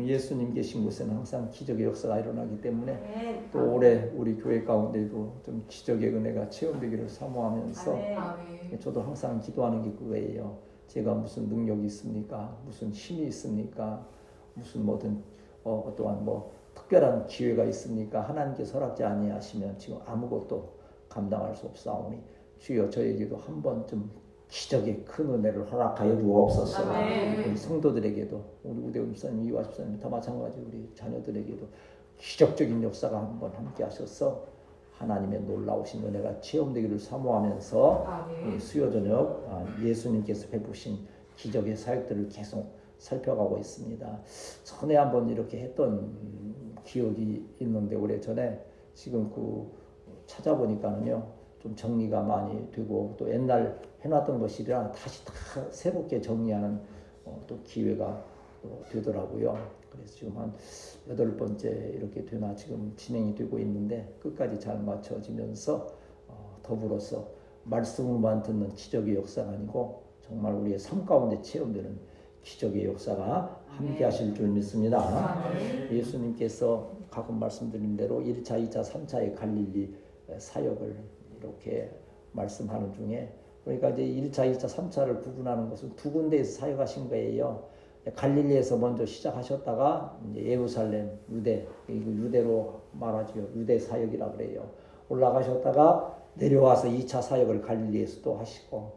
예수님 계신 곳에는 항상 기적의 역사가 일어나기 때문에 아멘. 또 올해 우리 교회 가운데도 좀 기적의 은혜가 체험되기를 사모하면서 아멘. 저도 항상 기도하는 게 그거예요. 제가 무슨 능력이 있습니까? 무슨 힘이 있습니까? 무슨 뭐든 또한 뭐 특별한 기회가 있습니까? 하나님께서 허락지 아니하시면 지금 아무것도 감당할 수 없사오니 주여 저에게도 한번 좀 기적의 큰 은혜를 허락하여 주옵소서. 우리 성도들에게도 우리 우대훈 집사님, 이화 집사님 다 마찬가지 우리 자녀들에게도 기적적인 역사가 한번 함께 하셔서 하나님의 놀라우신 은혜가 체험되기를 사모하면서 수요 저녁 예수님께서 베푸신 기적의 사역들을 계속 살펴가고 있습니다. 전에 한번 이렇게 했던 기억이 있는데 오래전에 지금 찾아보니까는요 좀 정리가 많이 되고 또 옛날 해놨던 것이라 다시 다 새롭게 정리하는 또 기회가 또 되더라고요. 그래서 지금 한 8번째 이렇게 되나 지금 진행이 되고 있는데 끝까지 잘 맞춰지면서 더불어서 말씀을만 듣는 기적의 역사가 아니고 정말 우리의 삶 가운데 체험되는 기적의 역사가 함께 하실 줄 믿습니다. 예수님께서 가끔 말씀드린 대로 1차, 2차, 3차의 갈릴리 사역을 이렇게 말씀하는 중에 그러니까 이제 1차, 2차, 3차를 구분하는 것은 두 군데에서 사역하신 거예요. 갈릴리에서 먼저 시작하셨다가 이제 예루살렘, 유대로 말하죠. 유대 사역이라 그래요. 올라가셨다가 내려와서 2차 사역을 갈릴리에서 또 하시고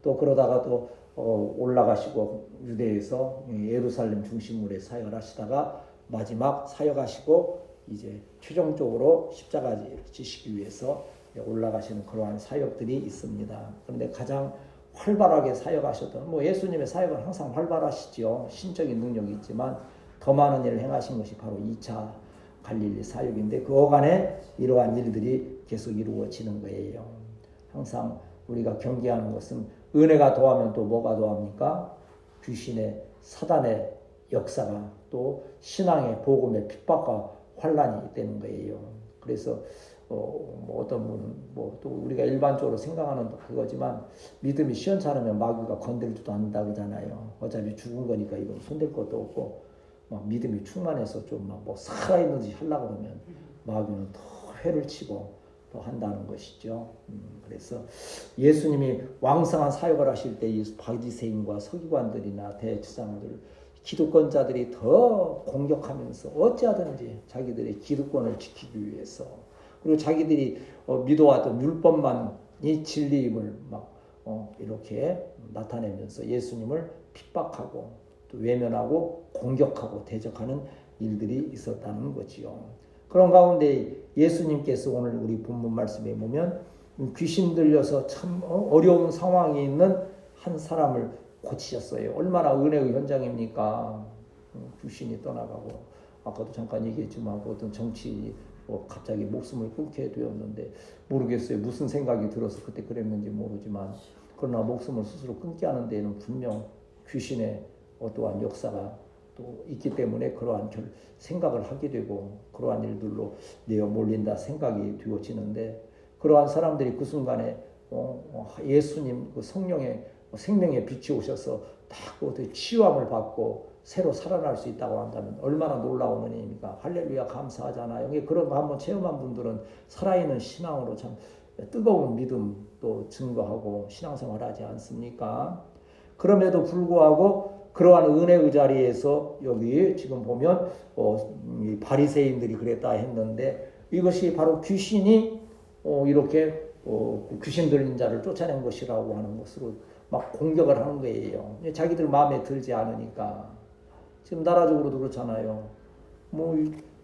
또 그러다가 또 올라가시고 유대에서 예루살렘 중심으로 사역을 하시다가 마지막 사역하시고 이제 최종적으로 십자가를 지시기 위해서 올라가시는 그러한 사역들이 있습니다. 그런데 가장 활발하게 사역하셨던 예수님의 사역은 항상 활발하시죠. 신적인 능력이 있지만 더 많은 일을 행하신 것이 바로 2차 갈릴리 사역인데 그 어간에 이러한 일들이 계속 이루어지는 거예요. 항상 우리가 경계하는 것은 은혜가 더하면 또 뭐가 더합니까? 귀신의 사단의 역사가 또 신앙의 복음의 핍박과 환란이 되는 거예요. 그래서 어떤 분은 또 우리가 일반적으로 생각하는 그거지만 믿음이 시원찮으면 마귀가 건들지도 않는다 그러잖아요. 어차피 죽은 거니까 이건 손댈 것도 없고 막 믿음이 충만해서 좀 막 살아있는 듯이 하려고 그러면 마귀는 더 회를 치고 또 한다는 것이죠. 그래서 예수님이 왕성한 사역을 하실 때 이 바리새인과 서기관들이나 대제사장들 기득권자들이 더 공격하면서 어찌하든지 자기들의 기득권을 지키기 위해서 그리고 자기들이 믿어왔던 율법만이 진리임을 막 이렇게 나타내면서 예수님을 핍박하고 또 외면하고 공격하고 대적하는 일들이 있었다는 거지요. 그런 가운데 예수님께서 오늘 우리 본문 말씀에 보면 귀신 들려서 참 어려운 상황에 있는 한 사람을 고치셨어요. 얼마나 은혜의 현장입니까? 귀신이 떠나가고 아까도 잠깐 얘기했지만 어떤 정치 갑자기 목숨을 끊게 되었는데 모르겠어요. 무슨 생각이 들어서 그때 그랬는지 모르지만 그러나 목숨을 스스로 끊게 하는 데에는 분명 귀신의 어떠한 역사가 또 있기 때문에 그러한 생각을 하게 되고 그러한 일들로 내어 몰린다 생각이 되어지는데 그러한 사람들이 그 순간에 예수님 그 성령의 생명의 빛이 오셔서 딱 치유함을 받고 새로 살아날 수 있다고 한다면 얼마나 놀라운 은혜입니까? 할렐루야 감사하잖아요. 그런 거 한번 체험한 분들은 살아있는 신앙으로 참 뜨거운 믿음 또 증거하고 신앙생활 하지 않습니까? 그럼에도 불구하고 그러한 은혜의 자리에서 여기 지금 보면 바리새인들이 그랬다 했는데 이것이 바로 귀신이 이렇게 귀신 들린 자를 쫓아낸 것이라고 하는 것으로 막 공격을 하는 거예요. 자기들 마음에 들지 않으니까. 지금 나라적으로도 그렇잖아요.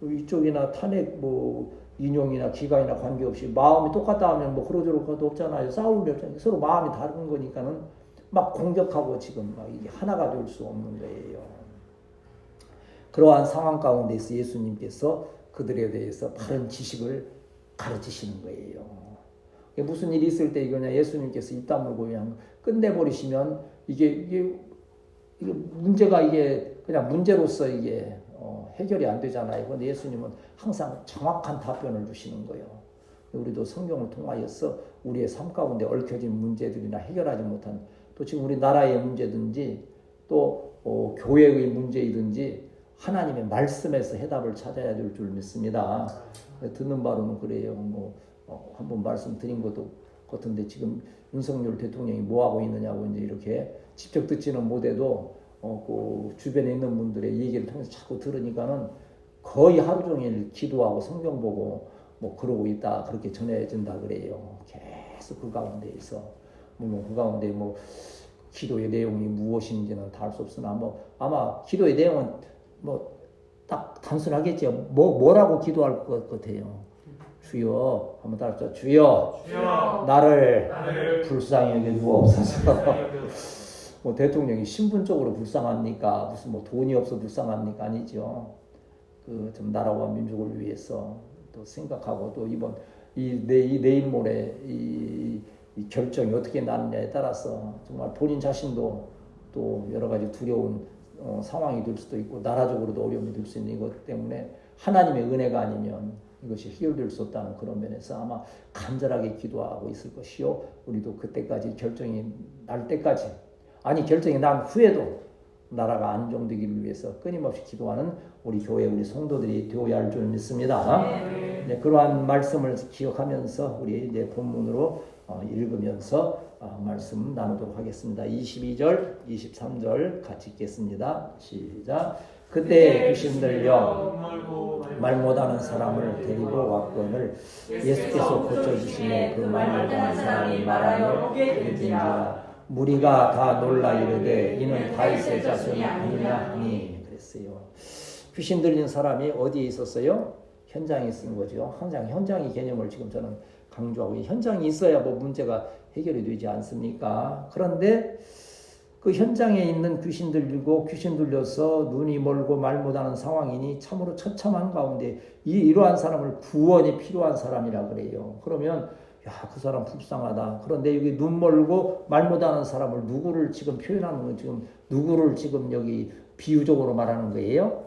이쪽이나 탄핵 인용이나 기간이나 관계없이 마음이 똑같다 하면 그러저러 것도 없잖아요. 싸울 일 없잖아요. 서로 마음이 다른 거니까는 막 공격하고 지금 막 이게 하나가 될 수 없는 거예요. 그러한 상황 가운데서 예수님께서 그들에 대해서 바른 지식을 가르치시는 거예요. 무슨 일이 있을 때 이거냐 예수님께서 입 다물고 그냥 끝내버리시면 이게 문제가 그냥 문제로서 이게 해결이 안 되잖아요. 그런데 예수님은 항상 정확한 답변을 주시는 거예요. 우리도 성경을 통하여서 우리의 삶 가운데 얽혀진 문제들이나 해결하지 못한 또 지금 우리 나라의 문제든지 또 교회의 문제이든지 하나님의 말씀에서 해답을 찾아야 될 줄 믿습니다. 듣는 바로는 그래요. 한번 말씀드린 것도 같은데 지금 윤석열 대통령이 뭐 하고 있느냐고 이제 이렇게 직접 듣지는 못해도 그 주변에 있는 분들의 얘기를 통해서 자꾸 들으니까는 거의 하루 종일 기도하고 성경 보고 뭐 그러고 있다 그렇게 전해진다 그래요. 계속 그 가운데에서 물론 그 가운데 뭐 기도의 내용이 무엇인지는 다 알 수 없으나 뭐 아마 기도의 내용은 뭐 딱 단순하겠죠. 뭐라고 기도할 것 같아요. 주여 한번 따라서 주여, 주여 나를 불쌍히 여겨 주옵소서. 뭐 대통령이 신분적으로 불쌍합니까? 무슨 뭐 돈이 없어 불쌍합니까? 아니죠. 그 좀 나라와 민족을 위해서 또 생각하고 또 이번 내일 모레 이 결정이 어떻게 나느냐에 따라서 정말 본인 자신도 또 여러 가지 두려운 상황이 될 수도 있고 나라적으로도 어려움이 될 수 있는 이것 때문에 하나님의 은혜가 아니면 이것이 해결될 수 없다는 그런 면에서 아마 간절하게 기도하고 있을 것이요. 우리도 그때까지 결정이 날 때까지 아니 결정이 난 후에도 나라가 안정되기를 위해서 끊임없이 기도하는 우리 교회 우리 성도들이 되어야 할 줄 믿습니다. 네, 그러한 말씀을 기억하면서 우리 이제 본문으로 읽으면서 말씀 나누도록 하겠습니다. 22절, 23절 같이 읽겠습니다. 시작. 그때 귀신 들려 말 못하는 사람을 데리고 왔거늘 예수께서 고쳐주시며 그 말 못하는 사람이 말하며 들은지라 무리가 다 놀라 이르되 이는 다윗의 자손이 아니냐 하니 그랬어요. 귀신 들린 사람이 어디에 있었어요? 현장에 있는 거죠. 현장의 개념을 지금 저는 강조하고 현장이 있어야 뭐 문제가 해결이 되지 않습니까? 그런데 그 현장에 있는 귀신 들리고 귀신 들려서 눈이 멀고 말 못하는 상황이니 참으로 처참한 가운데 이러한 사람을 구원이 필요한 사람이라 그래요. 그러면 그 사람 불쌍하다. 그런데 여기 눈 멀고 말 못하는 사람을 누구를 지금 표현하는 건 지금 누구를 지금 여기 비유적으로 말하는 거예요?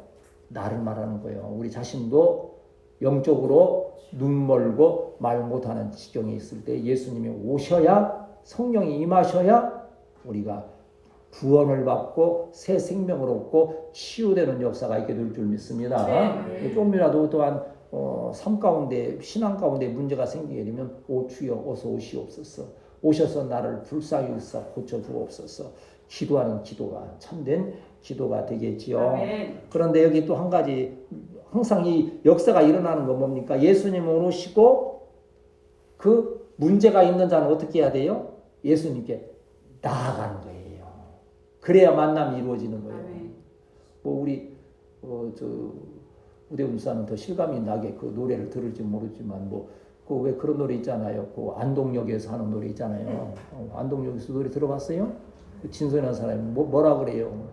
나를 말하는 거예요. 우리 자신도 영적으로 눈 멀고 말 못하는 지경에 있을 때 예수님이 오셔야 성령이 임하셔야 우리가 구원을 받고 새 생명을 얻고 치유되는 역사가 있게 될 줄 믿습니다. 네. 좀이라도 또한 삶 가운데 신앙 가운데 문제가 생기게 되면 오 주여 어서 오시옵소서. 오셔서 나를 불쌍히 여기서 고쳐주옵소서. 기도하는 기도가 참된 기도가 되겠지요. 네. 그런데 여기 또 한 가지 항상 이 역사가 일어나는 건 뭡니까? 예수님은 오시고 그 문제가 있는 자는 어떻게 해야 돼요? 예수님께 나아가는 거예요. 그래야 만남이 이루어지는 거예요. 뭐 우리 우대 목사는 더 실감이 나게 그 노래를 들을지 모르지만 뭐 그 왜 그런 노래 있잖아요. 그 안동역에서 하는 노래 있잖아요. 안동역에서 노래 들어봤어요? 그 진선한 사람이 뭐라 그래요?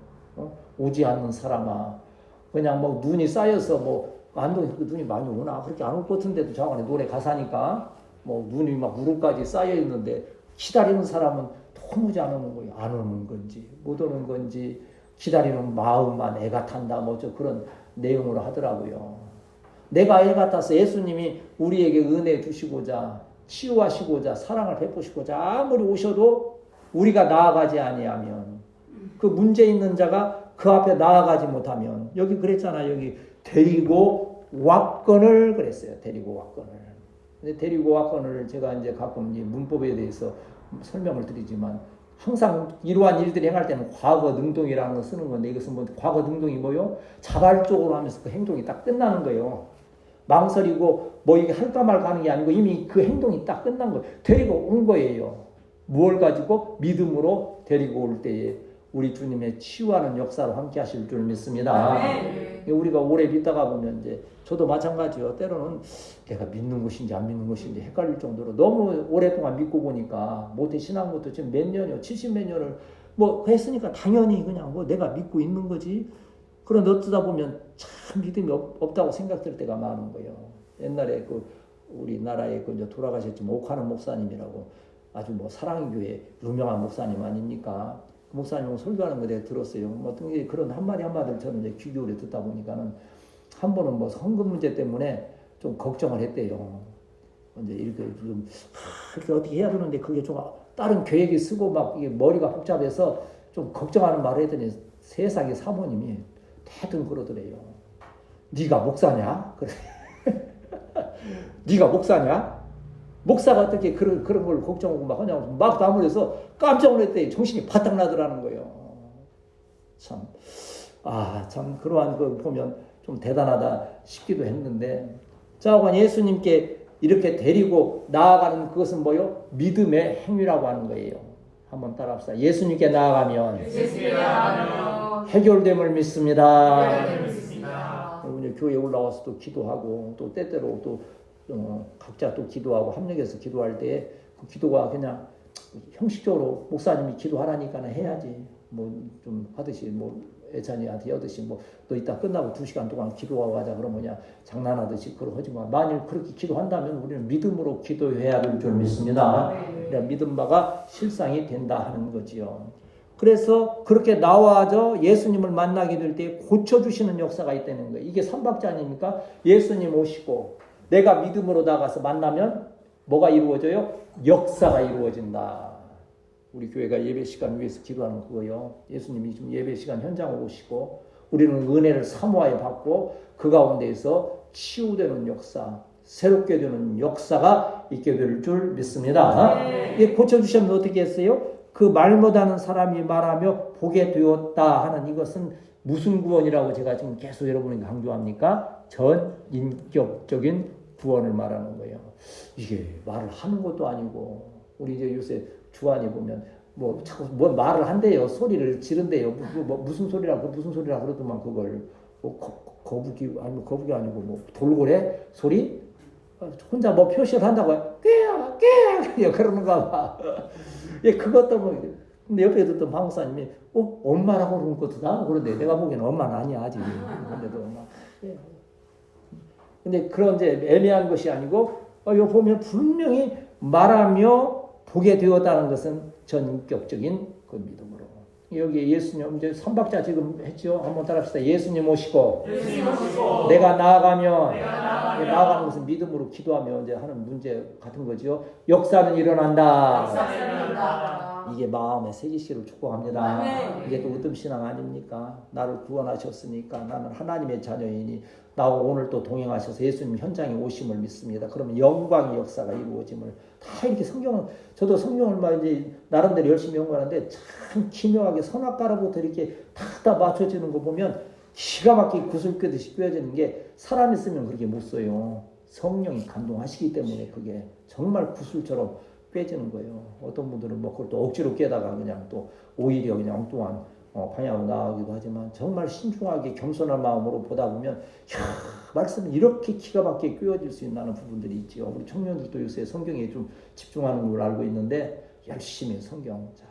오지 않는 사람아. 그냥 뭐 눈이 쌓여서 뭐 안동에 그 눈이 많이 오나 그렇게 안 올 것 같은데도 저간에 노래 가사니까 뭐 눈이 막 무릎까지 쌓여 있는데 기다리는 사람은 도무지 안 오는 거예요. 안 오는 건지 못 오는 건지 기다리는 마음만 애가 탄다 뭐 저 그런 내용으로 하더라고요. 내가 애가 타서 예수님이 우리에게 은혜 주시고자 치유하시고자 사랑을 베푸시고자 아무리 오셔도 우리가 나아가지 아니하면 그 문제 있는 자가 그 앞에 나아가지 못하면 여기 그랬잖아요. 여기 데리고 왔건을 그랬어요. 데리고 왔건을. 근데 데리고 왔건을 제가 이제 가끔 이 문법에 대해서 설명을 드리지만 항상 이러한 일들이 행할 때는 과거 능동이라는 걸 쓰는 건데 이것은 뭐 과거 능동이 뭐요? 자발적으로 하면서 그 행동이 딱 끝나는 거예요. 망설이고 뭐 이게 할까 말까 하는 게 아니고 이미 그 행동이 딱 끝난 거예요. 데리고 온 거예요. 무엇을 가지고? 믿음으로 데리고 올 때에 우리 주님의 치유하는 역사로 함께 하실 줄 믿습니다. 우리가 오래 믿다가 보면 이제 저도 마찬가지요. 때로는 내가 믿는 것인지 안 믿는 것인지 헷갈릴 정도로 너무 오랫동안 믿고 보니까 모태 신앙부터 지금 몇 년이요, 70몇 년을 뭐 했으니까 당연히 그냥 뭐 내가 믿고 있는 거지. 그런데 어쩌다 보면 참 믿음이 없다고 생각될 때가 많은 거예요. 옛날에 그 우리나라에 그 이제 돌아가셨지만 옥하는 목사님이라고 아주 뭐 사랑교회 유명한 목사님 아닙니까? 그 목사님은 설교하는 거 내가 들었어요. 뭐 그런 한마디 한마디를 저는 이제 귀 기울여 듣다 보니까는 한 번은 뭐 헌금 문제 때문에 좀 걱정을 했대요. 이제 이렇게 좀 이렇게 어떻게 해야 되는데 그게 좀 다른 계획이 쓰고 막 이게 머리가 복잡해서 좀 걱정하는 말을 했더니 세상에 사모님이 대등 그러더래요. 네가 목사냐? 그래. 네가 목사냐? 목사가 어떻게 그런 걸 걱정하고 막 하냐고 막 나무래서 깜짝 놀랐더니 정신이 바짝 나더라는 거예요. 참, 참 그러한 거 보면 좀 대단하다 싶기도 했는데, 자, 예수님께 이렇게 데리고 나아가는 그것은 뭐요? 믿음의 행위라고 하는 거예요. 한번 따라합시다. 예수님께 나아가면 해결됨을 믿습니다. 여러분 교회에 올라와서 또 기도하고 또 때때로 또 각자 또 기도하고 합력해서 기도할 때 그 기도가 그냥 형식적으로 목사님이 기도하라니까 해야지 뭐 좀 하듯이 뭐 애찬이한테 여듯이 뭐 너 이따 끝나고 2시간 동안 기도하고 가자 그러면 뭐냐 장난하듯이 그러고 하지만 만일 그렇게 기도한다면 우리는 믿음으로 기도해야 될 줄 믿습니다. 믿음 바가 실상이 된다 하는 거지요. 그래서 그렇게 나와서 예수님을 만나게 될 때 고쳐주시는 역사가 있다는 거예요. 이게 삼박자 아닙니까? 예수님 오시고 내가 믿음으로 나가서 만나면 뭐가 이루어져요? 역사가 이루어진다. 우리 교회가 예배 시간 위해서 기도하는 그거요. 예수님이 좀 예배 시간 현장에 오시고 우리는 은혜를 사모하여 받고 그 가운데에서 치유되는 역사, 새롭게 되는 역사가 있게 될 줄 믿습니다. 네. 고쳐주시면 어떻게 했어요? 그 말 못하는 사람이 말하며 보게 되었다 하는 이것은 무슨 구원이라고 제가 지금 계속 여러분에게 강조합니까? 전인격적인 구원을 말하는 거예요. 이게 말을 하는 것도 아니고 우리 이제 요새 주안이 보면 뭐 자꾸 뭐 말을 한대요. 소리를 지른대요. 무슨 소리라고 그러더만 그걸 뭐 거북이 아니고 뭐 돌고래 소리 혼자 뭐 표시를 한다고 깨야 그러는가 봐. 예, 그것도 뭐 근데 옆에 듣던 방목사님이 엄마라고 그런 것도다 그런데 내가 보기에는 엄마는 아니야 아직. 근데도 엄마. 예. 근데 그런 이제 애매한 것이 아니고 여기 보면 분명히 말하며 보게 되었다는 것은 전인격적인 그 믿음으로. 여기 예수님 이제 삼박자 지금 했죠. 한번 따라합시다. 예수님 오시고 내가 나아가면 나아가는 것은 믿음으로 기도하며 이제 하는 문제 같은 거죠. 역사는 일어난다. 이게 마음에 새기시기를 축복합니다. 이게 또 으뜸신앙 아닙니까? 나를 구원하셨으니까 나는 하나님의 자녀이니 나와 오늘 또 동행하셔서 예수님 현장에 오심을 믿습니다. 그러면 영광의 역사가 이루어짐을 다 이렇게 저도 성경을 막 이제 나름대로 열심히 연구하는데 참 기묘하게 선악과로부터 이렇게 다 맞춰지는 거 보면 기가 막히게 구슬 꿰듯이 꿰어지는 게 사람 있으면 그렇게 못 써요. 성령이 감동하시기 때문에 그게 정말 구슬처럼 꿰지는 거예요. 어떤 분들은 뭐 그걸 또 억지로 꿰다가 그냥 또 오히려 그냥 엉뚱한 방향으로 나가기도 하지만 정말 신중하게 겸손한 마음으로 보다 보면 말씀이 이렇게 기가 막히게 꿰어질 수 있는 부분들이 있죠. 우리 청년들도 요새 성경에 좀 집중하는 걸 알고 있는데 열심히 성경 잘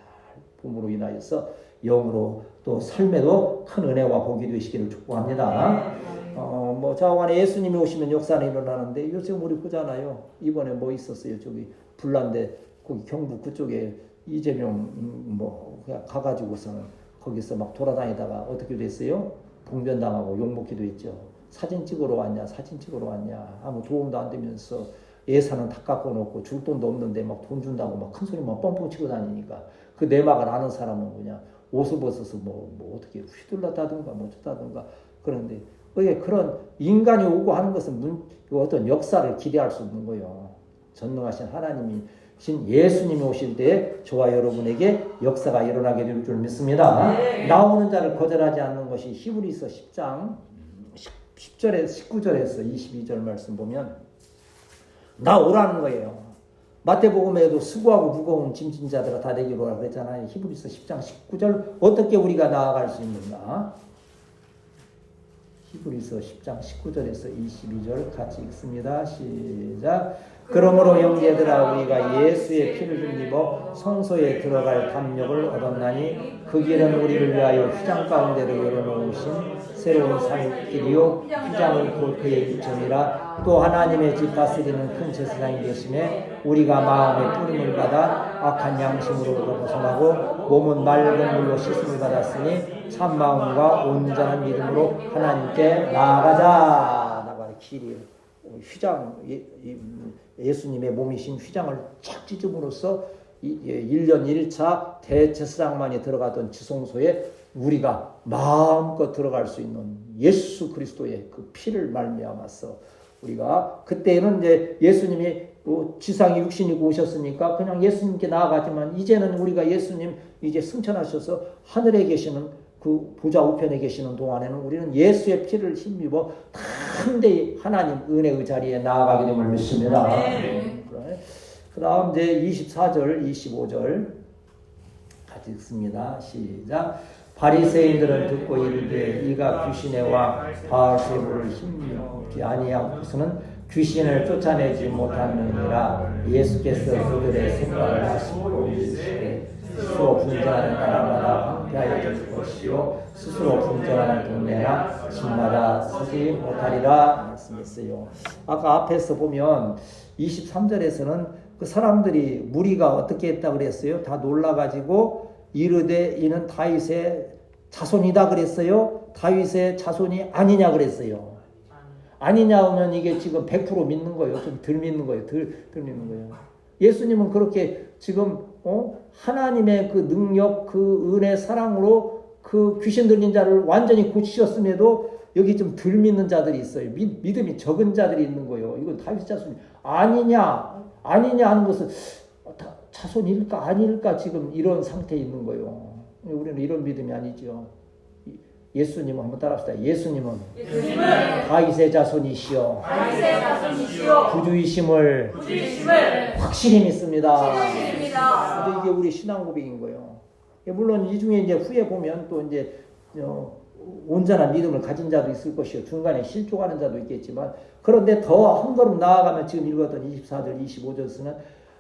봄으로 인하여서 영으로 또 삶에도 큰 은혜와 복이 되시기를 축복합니다. 뭐 좌우간에 예수님이 오시면 역사는 일어나는데 요즘 우리 보잖아요. 이번에 뭐 있었어요. 저기 불난데 거기 경북 그쪽에 이재명 뭐 그냥 가가지고서는 거기서 막 돌아다니다가 어떻게 됐어요? 봉변당하고 욕먹기도 했죠. 사진 찍으러 왔냐 아무 도움도 안 되면서 예산은 다 깎아놓고 줄 돈도 없는데 막 돈 준다고 막 큰 소리만 뻥뻥 치고 다니니까 그 내막을 아는 사람은 그냥 옷을 벗어서 뭐 어떻게 휘둘렀다든가 뭐 쳤다든가 그런데 그런 인간이 오고 하는 것은 어떤 역사를 기대할 수 없는 거예요. 전능하신 하나님이 예수님이 오실 때 저와 여러분에게 역사가 일어나게 될 줄 믿습니다. 네. 나오는 자를 거절하지 않는 것이 히브리서 10장 19절에서 22절 말씀 보면 나오라는 거예요. 마태복음에도 수고하고 무거운 짐진 자들아 다 내게로 오라 그랬잖아요. 히브리서 10장 19절 어떻게 우리가 나아갈 수 있는가? 히브리서 10장 19절에서 22절 같이 읽습니다. 시작. 그러므로 형제들아 우리가 예수의 피를 흘리고 성소에 들어갈 담력을 얻었나니 그 길은 우리를 위하여 휘장 가운데로 열어놓으신 새로운 산길이요 휘장은 곧 그의 입천이라. 또 하나님의 집 다스리는 큰 제사장이 계심에 우리가 마음의 뿌림을 받아 악한 양심으로부터 벗어나고 몸은 맑은 물로 씻음을 받았으니 참 마음과 온전한 믿음으로 하나님께 나아가자. 길이 휘장 예수님의 몸이신 휘장을 착 찢음으로써 1년 1차 대제사장만이 들어가던 지성소에 우리가 마음껏 들어갈 수 있는 예수 그리스도의 그 피를 말미암아서 우리가 그때는 이제 예수님이 지상에 육신이 오셨으니까 그냥 예수님께 나아가지만 이제는 우리가 예수님 이제 승천하셔서 하늘에 계시는 그 보좌 우편에 계시는 동안에는 우리는 예수의 피를 힘입어 담대히 하나님 은혜의 자리에 나아가게 됨을 믿습니다. 그 다음 이제 24절, 25절 같이 읽습니다. 시작. 바리새인들은 듣고 이르되 이가 귀신의 왕 바알세불을 힘입지 아니하고서는 귀신을 쫓아내지 못하느니라. 예수께서 그들의 생각을 하시고 이르시되 스스로 분쟁하는 나라마다 황폐하여질 것이요 스스로 분쟁하는 동네나 집마다 서지 못하리라 말씀했어요. 아까 앞에서 보면 23절에서는 그 사람들이 무리가 어떻게 했다 그랬어요? 다 놀라가지고 이르되 이는 다윗의 자손이다 그랬어요? 다윗의 자손이 아니냐 그랬어요? 아니냐 하면 이게 지금 100% 믿는 거예요? 좀 덜 믿는 거예요? 덜 믿는 거예요? 예수님은 그렇게 지금 하나님의 그 능력, 그 은혜, 사랑으로 그 귀신 들린 자를 완전히 고치셨음에도 여기 좀 덜 믿는 자들이 있어요. 믿음이 적은 자들이 있는 거예요. 이건 다윗 자손이 아니냐 하는 것은 자손일까 아닐까 지금 이런 상태에 있는 거예요. 우리는 이런 믿음이 아니죠. 예수님은 한번 따라합시다. 예수님은 다윗의 자손이시여 구주이심을 확실히 믿습니다. 근데 이게 우리 신앙 고백인 거예요. 물론 이 중에 이제 후에 보면 또 이제 온전한 믿음을 가진 자도 있을 것이요 중간에 실족하는 자도 있겠지만 그런데 더 한 걸음 나아가면 지금 읽었던 24절, 25절에서는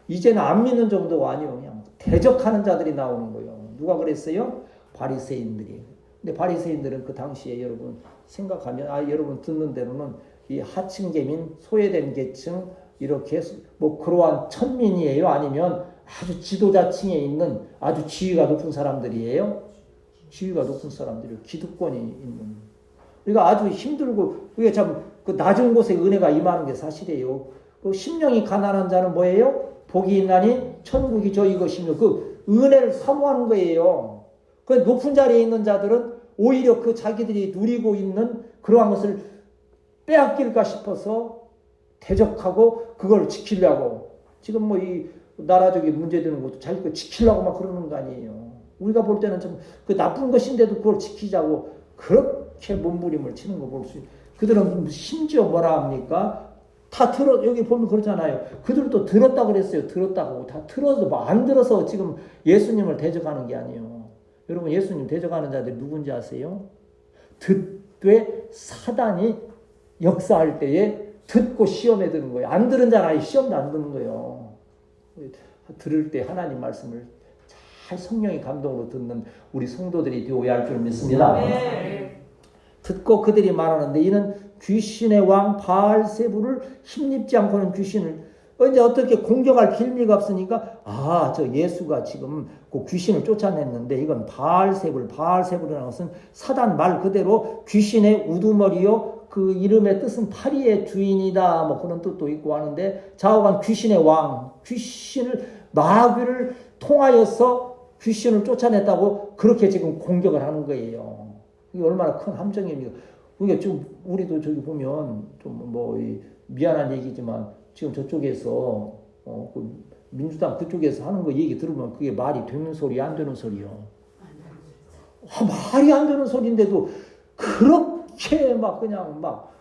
이제는 안 믿는 정도가 아니요 그냥 대적하는 자들이 나오는 거예요. 누가 그랬어요? 바리새인들이. 근데 바리새인들은 그 당시에 여러분 생각하면 여러분 듣는 대로는 이 하층계민 소외된 계층 이렇게 뭐 그러한 천민이에요? 아니면 아주 지도자층에 있는 아주 지위가 높은 사람들이에요? 지위가 높은 사람들이에요. 기득권이 있는. 그러니까 아주 힘들고 그게 참 그 낮은 곳에 은혜가 임하는 게 사실이에요. 그 심령이 가난한 자는 뭐예요? 복이 있나니 천국이 저희 것이며 그 은혜를 사모하는 거예요. 그 높은 자리에 있는 자들은 오히려 그 자기들이 누리고 있는 그러한 것을 빼앗길까 싶어서 대적하고 그걸 지키려고 지금 뭐 이 나라적인 문제되는 것도 자기 거 지키려고 막 그러는 거 아니에요. 우리가 볼 때는 좀 그 나쁜 것인데도 그걸 지키자고 그렇게 몸부림을 치는 거 볼 수 있어요. 그들은 심지어 뭐라 합니까? 다 여기 보면 그렇잖아요. 그들도 들었다 그랬어요. 들었다고. 다 들어서, 뭐 안 들어서 지금 예수님을 대적하는 게 아니에요. 여러분, 예수님 대적하는 자들이 누군지 아세요? 듣되 사단이 역사할 때에 듣고 시험에 드는 거예요. 안 들은 자는 아예 시험도 안 드는 거예요. 들을 때 하나님 말씀을 잘 성령의 감동으로 듣는 우리 성도들이 되어야 할 줄 믿습니다. 네. 듣고 그들이 말하는데 이는 귀신의 왕 바알세불을 힘입지 않고는 귀신을 이제 어떻게 공격할 빌미가 없으니까 저 예수가 지금 그 귀신을 쫓아냈는데 이건 바알세불이라는 것은 사단 말 그대로 귀신의 우두머리요 그 이름의 뜻은 파리의 주인이다 뭐 그런 뜻도 있고 하는데 좌우간 귀신의 왕 귀신을 마귀를 통하여서 귀신을 쫓아냈다고 그렇게 지금 공격을 하는 거예요. 이게 얼마나 큰 함정입니까? 그러니까 지금 우리도 저기 보면 좀 뭐 미안한 얘기지만 지금 저쪽에서 그 민주당 그쪽에서 하는 거 얘기 들으면 그게 말이 되는 소리 안 되는 소리요. 말이 안 되는 소리인데도 그렇게 막 그냥 막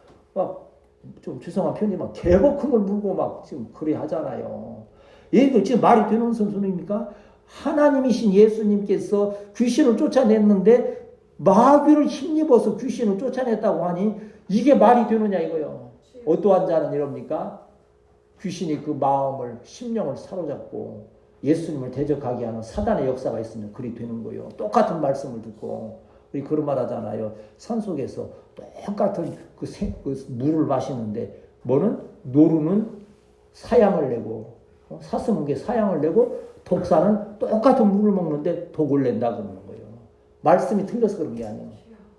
좀 죄송한 표현이지만 개버큼을 물고 막 지금 그래 하잖아요. 이거 지금 말이 되는 소리입니까? 하나님이신 예수님께서 귀신을 쫓아냈는데 마귀를 힘입어서 귀신을 쫓아냈다고 하니 이게 말이 되느냐 이거요. 어떠한 자는 이럽니까? 귀신이 그 마음을 심령을 사로잡고 예수님을 대적하게 하는 사단의 역사가 있으면 그리 되는 거예요. 똑같은 말씀을 듣고 우리 그런 말 하잖아요. 산속에서 똑같은 그 물을 마시는데 뭐는 노루는 사양을 내고 사슴은 사양을 내고 독사는 똑같은 물을 먹는데 독을 낸다 그러는 거예요. 말씀이 틀려서 그런 게 아니에요.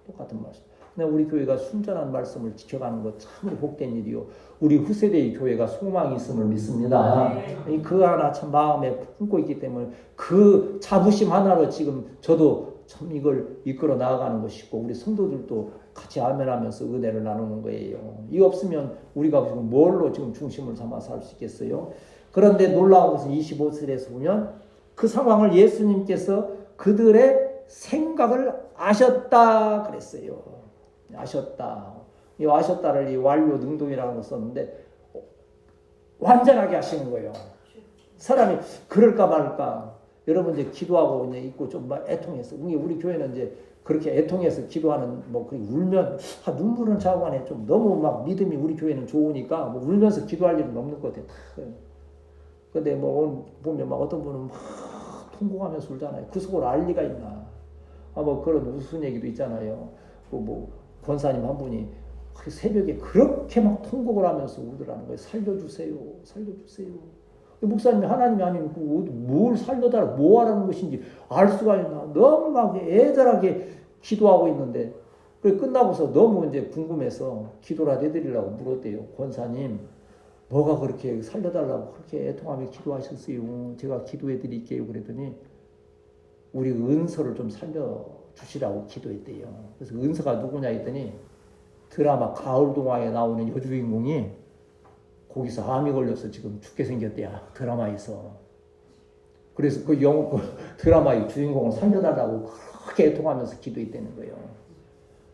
똑같은 말씀. 근데 우리 교회가 순전한 말씀을 지켜가는 것 참으로 복된 일이요. 우리 후세대의 교회가 소망이 있음을 믿습니다. 그 하나 참 마음에 품고 있기 때문에 그 자부심 하나로 지금 저도 참 이걸 이끌어 나아가는 것이고 우리 성도들도 같이 아멘하면서 은혜를 나누는 거예요. 이 없으면 우리가 지금 뭘로 지금 중심을 삼아서 할 수 있겠어요? 그런데 놀라운 것은 25절에서 보면 그 상황을 예수님께서 그들의 생각을 아셨다 그랬어요. 아셨다. 이 아셨다를 이 완료 능동이라는 걸 썼는데 완전하게 하시는 거예요. 사람이 그럴까 말까. 여러분 이제 기도하고 이제 있고 좀 애통해서 우리 교회는 이제 그렇게 애통해서 기도하는 뭐 울면 눈물은 자고간에 좀 너무 막 믿음이 우리 교회는 좋으니까 뭐 울면서 기도할 일은 없는 것 같아요. 근데 뭐 보면 막 어떤 분은 막 통곡하면서 울잖아요. 그 속으로 알 리가 있나? 뭐 그런 우스운 얘기도 있잖아요. 뭐 권사님 한 분이 새벽에 그렇게 막 통곡을 하면서 울더라는 거예요. 살려주세요, 살려주세요. 목사님이 하나님이 아니면 뭘 살려달라, 뭐 하라는 것인지 알 수가 있나. 너무 막 애절하게 기도하고 있는데, 끝나고서 너무 이제 궁금해서 기도라도 해드리려고 물었대요. 권사님, 뭐가 그렇게 살려달라고 그렇게 애통하며 기도하셨어요? 제가 기도해드릴게요. 그랬더니, 우리 은서를 좀 살려주시라고 기도했대요. 그래서 은서가 누구냐 했더니, 드라마 가을동화에 나오는 여주인공이 거기서 암이 걸려서 지금 죽게 생겼대야. 드라마에서. 그래서 그 드라마의 주인공을 살려달라고 그렇게 애통하면서 기도했다는 거예요.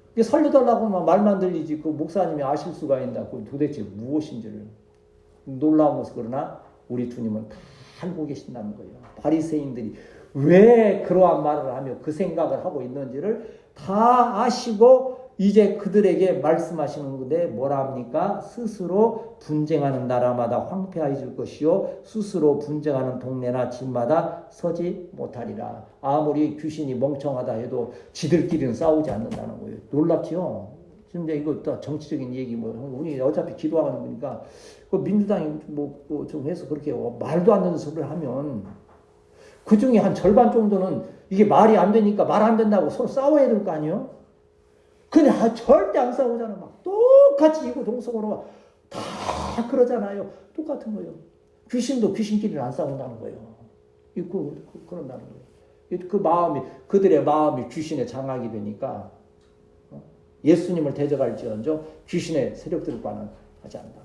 근데 살려달라고 말만 들리지 그 목사님이 아실 수가 있나. 그 도대체 무엇인지를. 놀라운 것은 그러나 우리 주님은 다 알고 계신다는 거예요. 바리새인들이 왜 그러한 말을 하며 그 생각을 하고 있는지를 다 아시고 이제 그들에게 말씀하시는 건데 뭐라 합니까? 스스로 분쟁하는 나라마다 황폐해질 것이요 스스로 분쟁하는 동네나 집마다 서지 못하리라. 아무리 귀신이 멍청하다 해도 지들끼리는 싸우지 않는다는 거예요. 놀랍지요? 근데 이거 또 정치적인 얘기 우리 어차피 기도하는 거니까 그 민주당이 좀 해서 그렇게 말도 안 되는 소리를 하면 그 중에 한 절반 정도는 이게 말이 안 되니까 말 안 된다고 서로 싸워야 될 거 아니에요? 근데 절대 안 싸우잖아. 막 똑같이 이거 동성으로 다 그러잖아요. 똑같은 거예요. 귀신도 귀신끼리는 안 싸운다는 거예요. 그런다는 거예요. 그 마음이 그들의 마음이 귀신의 장악이 되니까 예수님을 대적할지언정 귀신의 세력들과는 하지 않는다.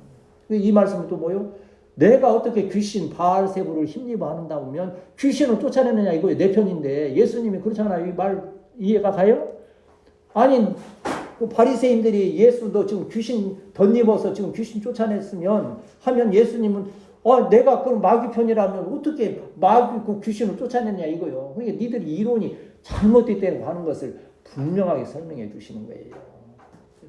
이 말씀은 또 뭐요? 내가 어떻게 귀신 바알세부를 힘입어한다 보면 귀신을 쫓아내느냐 이거예요. 내 편인데 예수님이 그렇잖아요. 이 말 이해가 가요? 아니 그 바리새인들이 예수도 지금 귀신 덧입어서 지금 귀신 쫓아냈으면 하면 예수님은 내가 그럼 마귀 편이라면 어떻게 마귀 그 귀신을 쫓아냈냐 이거요. 그러니까 니들이 이론이 잘못됐다고 하는 것을 분명하게 설명해 주시는 거예요.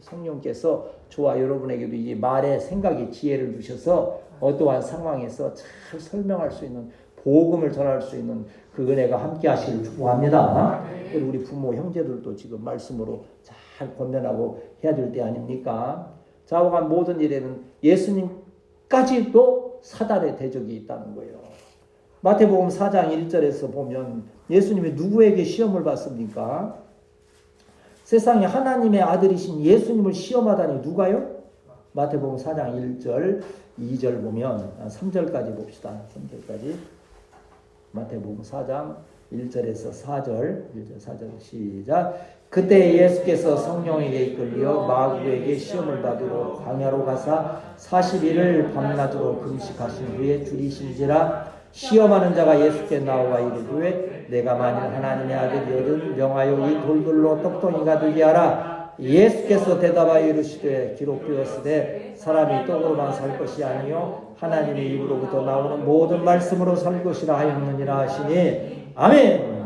성령께서 저와 여러분에게도 이 말의 생각의 지혜를 주셔서 어떠한 상황에서 잘 설명할 수 있는 복음을 전할 수 있는 그 은혜가 함께 하시길 축복합니다. 우리 부모 형제들도 지금 말씀으로 잘 권면하고 해야 될 때 아닙니까? 좌우간 모든 일에는 예수님까지도 사단의 대적이 있다는 거예요. 마태복음 4장 1절에서 보면 예수님이 누구에게 시험을 받습니까? 세상에 하나님의 아들이신 예수님을 시험하다니 누가요? 마태복음 4장 1절 2절 보면 3절까지 봅시다. 3절까지 마태복음 4장 1절에서 4절 1절 4절 시작. 그때 예수께서 성령에게 이끌려 마귀에게 시험을 받으러 광야로 가사 40일을 밤낮으로 금식하신 후에 줄이신지라. 시험하는 자가 예수께 나와 이르되 내가 만일 하나님의 아들이거든 명하여 이 돌들로 떡덩이가 되게 하라. 예수께서 대답하여 이르시되 기록되었으되 사람이 떡으로만 살 것이 아니요 하나님의 입으로부터 나오는 모든 말씀으로 살 것이라 하였느니라 하시니 아멘.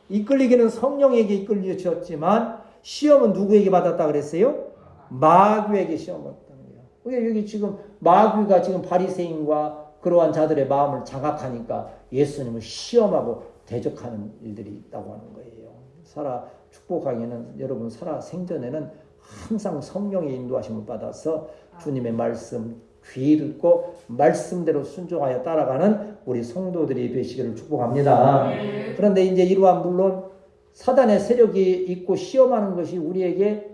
이끌리기는 성령에게 이끌리셨지만 시험은 누구에게 받았다 그랬어요? 마귀에게 시험 받았다는 거예요. 그러니까 여기 지금 마귀가 지금 바리새인과 그러한 자들의 마음을 장악하니까 예수님을 시험하고 대적하는 일들이 있다고 하는 거예요. 살아 축복하기에는 여러분 살아 생전에는 항상 성령의 인도하심을 받아서 주님의 말씀 귀 듣고 말씀대로 순종하여 따라가는 우리 성도들이 되시기를 축복합니다. 그런데 이제 이러한 물론 사단의 세력이 있고 시험하는 것이 우리에게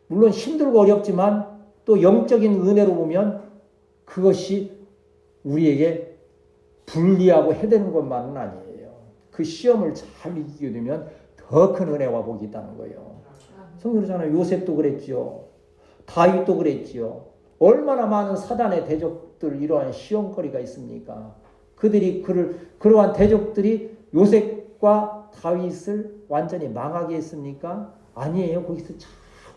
물론 힘들고 어렵지만 또 영적인 은혜로 보면 그것이 우리에게 불리하고 해되는 것만은 아니에요. 그 시험을 잘 이기게 되면 더 큰 은혜와 복이 있다는 거예요. 성경이잖아요. 요셉도 그랬지요. 다윗도 그랬지요. 얼마나 많은 사단의 대적들 이러한 시험거리가 있습니까? 그러한 대적들이 요셉과 다윗을 완전히 망하게 했습니까? 아니에요. 거기서 잘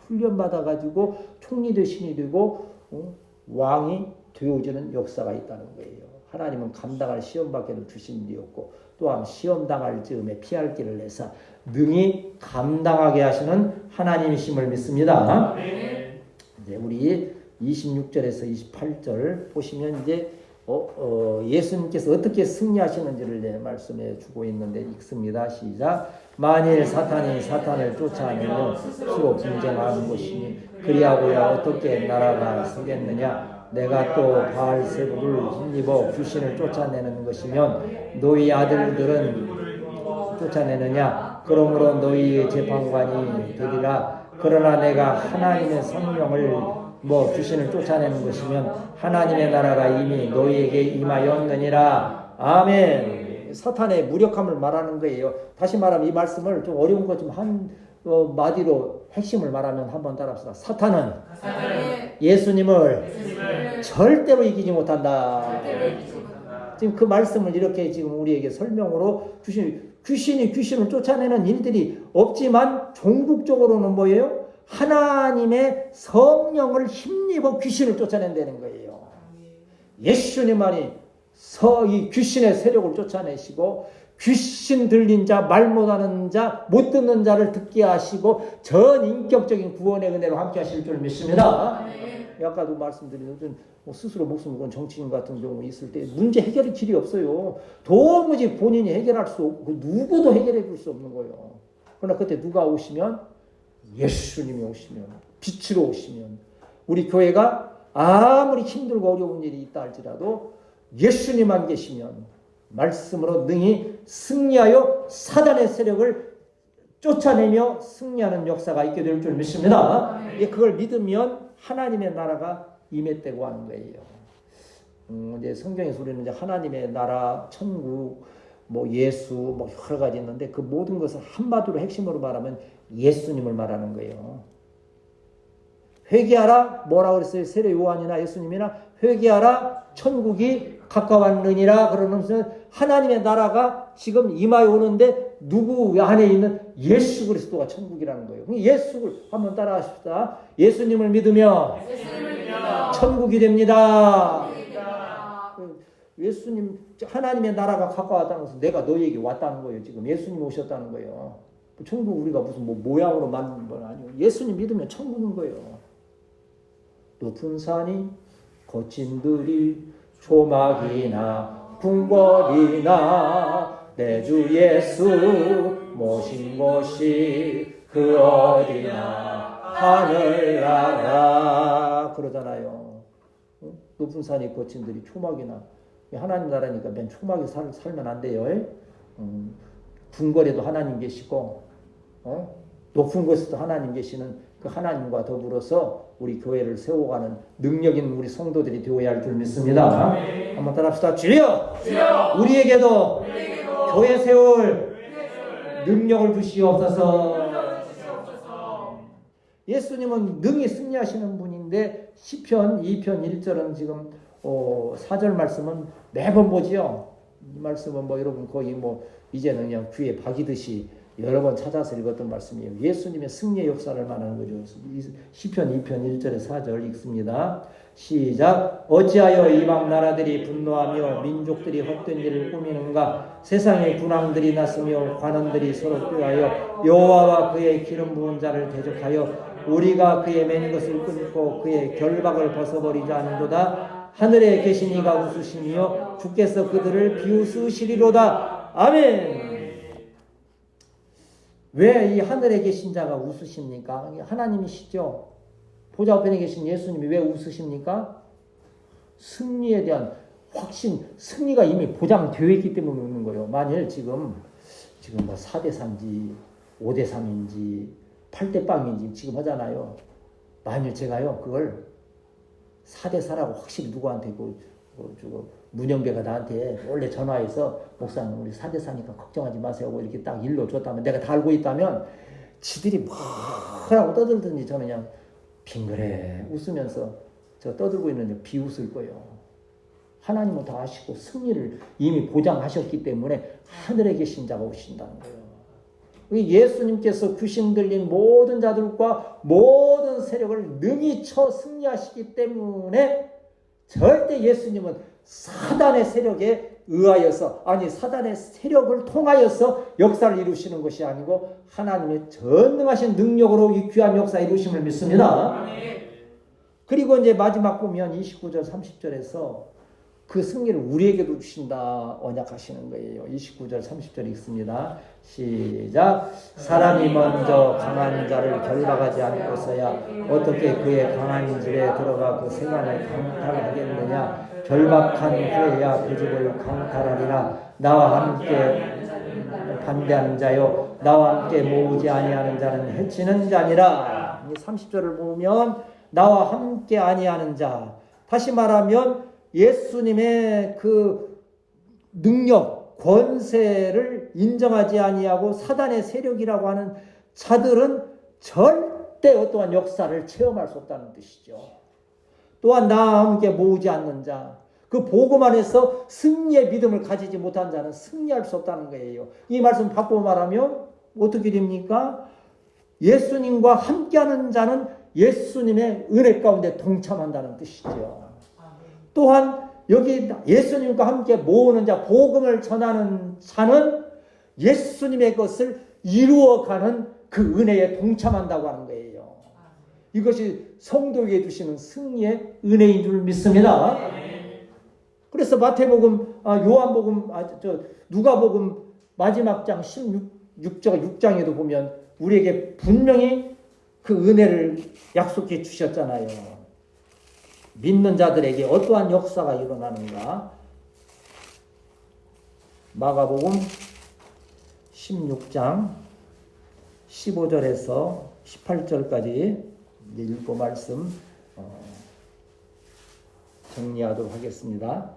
훈련받아가지고 총리도 신이 되고 왕이 되어지는 역사가 있다는 거예요. 하나님은 감당할 시험밖에는 주신 일이 없고 또한 시험당할 즈음에 피할 길을 내사 능히 감당하게 하시는 하나님이심을 믿습니다. 이제 우리 26절에서 28절 보시면 이제 예수님께서 어떻게 승리하시는지를 말씀해 주고 있는데 읽습니다. 시작. 만일 사탄이 사탄을 쫓아내면 스스로 분쟁하는 것이니 그리하고야 어떻게 나라가 서겠느냐. 내가 또 바알세불을 힘입어 귀신을 쫓아내는 것이면 너희 아들들은 쫓아내느냐. 그러므로 너희의 재판관이 되리라. 그러나 내가 하나님의 성령을 귀신을 쫓아내는 것이면 하나님의 나라가 이미 너희에게 임하였느니라. 아멘. 사탄의 무력함을 말하는 거예요. 다시 말하면 이 말씀을 좀 어려운 것 좀 한 마디로 핵심을 말하면 한번 따라합시다. 사탄은 예수님을 절대로 이기지 못한다. 지금 그 말씀을 이렇게 지금 우리에게 설명으로 귀신이 귀신을 쫓아내는 일들이 없지만 종국적으로는 뭐예요? 하나님의 성령을 힘입어 귀신을 쫓아낸다는 거예요. 예수님만이 이 귀신의 세력을 쫓아내시고 귀신 들린 자, 말 못하는 자, 못 듣는 자를 듣게 하시고 전 인격적인 구원의 은혜로 함께 하실 줄 믿습니다. 아까도 말씀드린 스스로 목숨을 건 정치인 같은 경우 있을 때 문제 해결의 길이 없어요. 도무지 본인이 해결할 수 없고 누구도 해결해 줄 수 없는 거예요. 그러나 그때 누가 오시면 예수님이 오시면 빛으로 오시면 우리 교회가 아무리 힘들고 어려운 일이 있다 할지라도 예수님만 계시면 말씀으로 능히 승리하여 사단의 세력을 쫓아내며 승리하는 역사가 있게 될 줄 믿습니다. 그걸 믿으면 하나님의 나라가 임했다고 하는 거예요. 이제 성경에서 우리는 이제 하나님의 나라, 천국, 예수, 여러 가지 있는데 그 모든 것을 한마디로 핵심으로 말하면 예수님을 말하는 거예요. 회개하라, 뭐라 그랬어요? 세례 요한이나 예수님이나 회개하라, 천국이 가까웠느니라. 그러면서 하나님의 나라가 지금 임하여 오는데 누구 안에 있는 예수 그리스도가 천국이라는 거예요. 예수를 한번 따라하십시다. 예수님을 믿으면 천국이 됩니다. 예수님, 하나님의 나라가 가까웠다는 것은 내가 너희에게 왔다는 거예요. 지금 예수님 오셨다는 거예요. 천국 우리가 무슨 모양으로 만든 건 아니에요. 예수님 믿으면 천국인 거예요. 높은 산이 거친 들이 조막이나 궁궐이나 내 주 예수 모신 곳이 그 어디나 하늘나라 그러잖아요. 높은 산이 거친 들이 초막이나 하나님 나라니까 맨 초막에 살면 안 돼요. 궁궐에도 하나님 계시고 높은 곳에도 하나님 계시는 그 하나님과 더불어서 우리 교회를 세워가는 능력 있는 우리 성도들이 되어야 할 줄 믿습니다. 한번 따라합시다. 주여! 우리에게도 교회 세울 능력을 주시옵소서. 예수님은 능히 승리하시는 분인데 시편 2편 1절은 지금 4절 말씀은 매번 보지요. 이 말씀은 여러분 거의 이제는 그냥 귀에 박이듯이 여러 번 찾아서 읽었던 말씀이에요. 예수님의 승리의 역사를 말하는 거죠. 시편 2편 1절에 4절 읽습니다. 시작. 어찌하여 이방 나라들이 분노하며 민족들이 헛된 일을 꾸미는가. 세상의 군왕들이 났으며 관원들이 서로 꾀하여 여호와와 그의 기름 부은 자를 대적하여 우리가 그의 맨 것을 끊고 그의 결박을 벗어버리지 않는도다. 하늘에 계신 이가 웃으시며 주께서 그들을 비웃으시리로다. 아멘. 왜 이 하늘에 계신 자가 웃으십니까? 하나님이시죠. 보좌우편에 계신 예수님이 왜 웃으십니까? 승리에 대한 확신, 승리가 이미 보장되어 있기 때문에 웃는 거예요. 만일 지금 4대3인지 5대3인지 8대0인지 지금 하잖아요. 만일 제가요 그걸 4대4라고 확실히 누구한테 문영배가 나한테 원래 전화해서 목사님 우리 사대사니까 걱정하지 마세요 하고 이렇게 딱 일러 줬다면 내가 다 알고 있다면 지들이 뭐라고 떠들든지 저는 그냥 빙그레 웃으면서 저 떠들고 있는데 비웃을 거예요. 하나님은 다 아시고 승리를 이미 보장하셨기 때문에 하늘에 계신 자가 오신다는 거예요. 예수님께서 귀신 들린 모든 자들과 모든 세력을 능히 쳐 승리하시기 때문에 절대 예수님은 사단의 세력에 의하여서 사단의 세력을 통하여서 역사를 이루시는 것이 아니고 하나님의 전능하신 능력으로 이 귀한 역사 이루심을 믿습니다. 그리고 이제 마지막 보면 29절 30절에서 그 승리를 우리에게도 주신다 언약하시는 거예요. 29절 30절 읽습니다. 시작. 사람이 먼저 강한 자를 결박하지 않고서야 어떻게 그의 강한 집에 들어가 그 세간을 강탈하겠느냐. 결박한 후에야 그 집을 강탈하리라. 나와 함께 반대하는 자요 나와 함께 모으지 아니하는 자는 해치는 자니라. 30절을 보면 나와 함께 아니하는 자, 다시 말하면 예수님의 그 능력, 권세를 인정하지 아니하고 사단의 세력이라고 하는 자들은 절대 어떠한 역사를 체험할 수 없다는 뜻이죠. 또한 나와 함께 모으지 않는 자, 그 복음 안에서 승리의 믿음을 가지지 못한 자는 승리할 수 없다는 거예요. 이 말씀 바꾸어 말하면 어떻게 됩니까? 예수님과 함께하는 자는 예수님의 은혜 가운데 동참한다는 뜻이죠. 또한 여기 예수님과 함께 모으는 자, 복음을 전하는 자는 예수님의 것을 이루어가는 그 은혜에 동참한다고 하는 거예요. 이것이 성도에게 주시는 승리의 은혜인 줄 믿습니다. 그래서 마태복음, 요한복음, 누가복음 마지막 장 16장에도 보면 우리에게 분명히 그 은혜를 약속해 주셨잖아요. 믿는 자들에게 어떠한 역사가 일어나는가? 마가복음 16장 15절에서 18절까지 읽고 말씀 정리하도록 하겠습니다.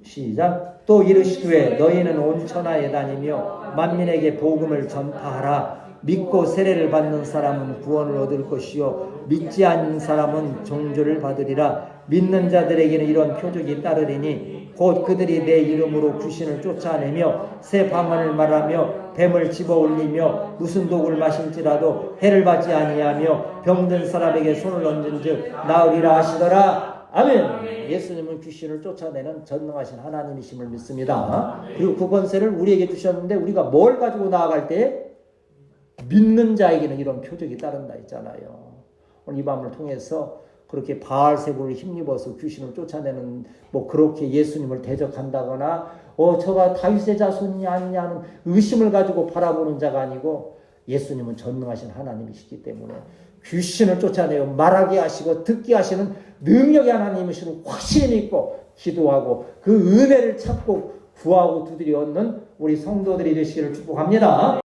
시작. 또 이르시되 너희는 온 천하에 다니며 만민에게 복음을 전파하라. 믿고 세례를 받는 사람은 구원을 얻을 것이요 믿지 않는 사람은 정죄를 받으리라. 믿는 자들에게는 이런 표적이 따르리니 곧 그들이 내 이름으로 귀신을 쫓아내며 새 방언을 말하며 뱀을 집어올리며 무슨 독을 마실지라도 해를 받지 아니하며 병든 사람에게 손을 얹은즉 나으리라 하시더라. 아멘. 예수님은 귀신을 쫓아내는 전능하신 하나님이심을 믿습니다. 그리고 그 권세를 우리에게 주셨는데 우리가 뭘 가지고 나아갈 때 믿는 자에게는 이런 표적이 따른다 했잖아요. 오늘 이 밤을 통해서 그렇게 바알세불을 힘입어서 귀신을 쫓아내는 그렇게 예수님을 대적한다거나 저가 다윗의 자손이 아니냐는 의심을 가지고 바라보는 자가 아니고 예수님은 전능하신 하나님이시기 때문에 귀신을 쫓아내어 말하게 하시고 듣게 하시는 능력의 하나님이시를 확실히 믿고 기도하고 그 은혜를 찾고 구하고 두드려 얻는 우리 성도들이 되시기를 축복합니다.